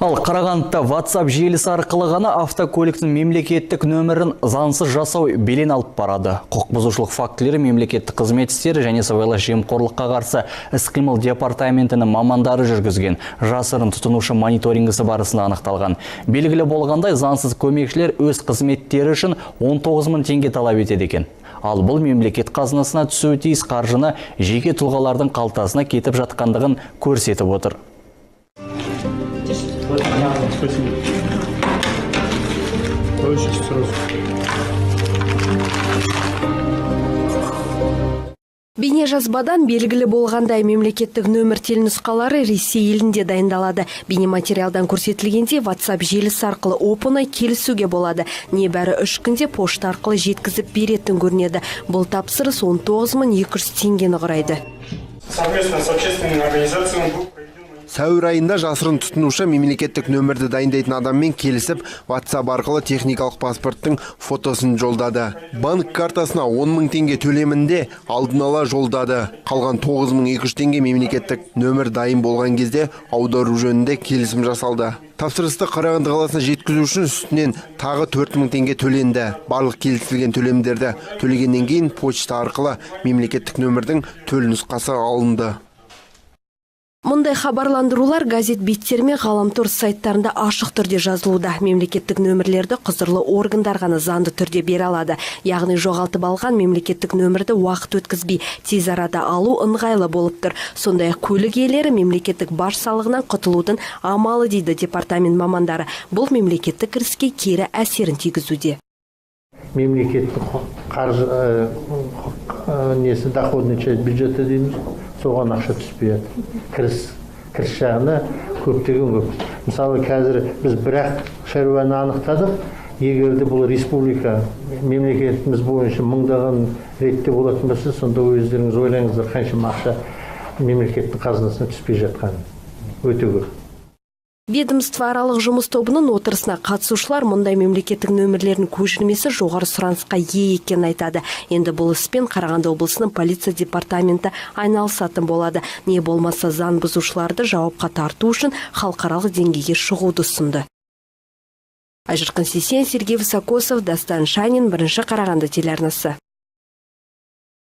Ал Қарағандыда WhatsApp желісі арқылы ғана автокөліктің мемлекеттік нөмірін заңсыз жасау белең алып барады. Құқық бұзушылық фактілері мемлекеттік қызмет істері және сыбайлас жемқорлыққа қарсы іс-қимыл департаментінің мамандары жүргізген жасырын тұтынушы мониторингісі барысында анықталған. Белгілі болғандай, заңсыз көмекшілер өз қызметтері үшін 19 000 теңге талап етеді екен. Ал бұл мемлекет қазынасына түсуі тиіс қаржыны жеке тұлғалардың қалтасына кетіп жатқандығын көрсетіп отыр. Спасибо. Очень сразу. Бейнежазбадан белгілі болғандай мемлекеттік нөмір телнұсқалары Ресей елінде дайындалады. Бейнематериалдан көрсетілгенде WhatsApp желісі арқылы оп-оңай келісуге болады. Небәрі 3 күнде пошта арқылы жеткізіп беретін көрінеді. Бұл тапсырыс 19 200 теңгені құрайды. Совместно с общественными организациями Сәуір айында жасырын тұтынушы мемлекеттік нөмірді дайындайтын адаммен келісіп, WhatsApp арқылы техникалық паспорттың фотосын жолдады. Банк картасына 10 000 теңге төлемінде алдын ала жолдады. Қалған 9 200 теңге мемлекеттік нөмір дайын болған кезде аудару жөнінде келісім жасалды. Тапсырысты Қарағанды қаласына жеткізу үшін үстінен тағы 4 000 теңге төленді. Барлық келісілген төлемдерді төлегеннен кейін почта арқылы мемлекеттік нөмірдің төлнұсқасы алынды. Мұндай хабарландырулар газет беттері мен ғаламтор сайттарында ашық түрде жазылуда. Мемлекеттік нөмірлерді құзырлы органдар ғана заңды түрде бере алады. Яғни жоғалтып алған мемлекеттік нөмірді уақыт өткізбей тез арада алу ыңғайлы болып тұр. Сондай-ақ көлік иелері мемлекеттік баж салығынан құтылудың амалы дейді департамент мамандары. Бұл мемлекеттік кіріске кері әсерін тигізуде. Мемлекеттік қаржы доходный часть бюджеті дейміз. Соған ақша түспейді. Кіріс жағына көптеген көп. Мысалы, қазір біз бірақ шаруаны анықтадық. Егерде бұл республика мемлекетіміз бойынша мыңдаған ретте болатын болса, сонда өздеріңіз ойлаңыздар, қаншама ақша мемлекеттің қазынасына түспей жатқан. Өте көп. Ведомствоаралық жұмыс тобының отырысына қатысушылар мұндай мемлекеттік нөмірлердің көшірмесі жоғары сұранысқа ие екенін айтады. Енді бұл іспен Қарағанды облысының полиция департаменті айналысатын болады. Не болмаса заң бұзушыларды жауапқа тарту үшін халықаралық деңгейге шығуды ұсынды. Айжырқын Сесен, Сергей Высокосов, Дастан Шанин, Бірінші Қарағанды телеарнасы.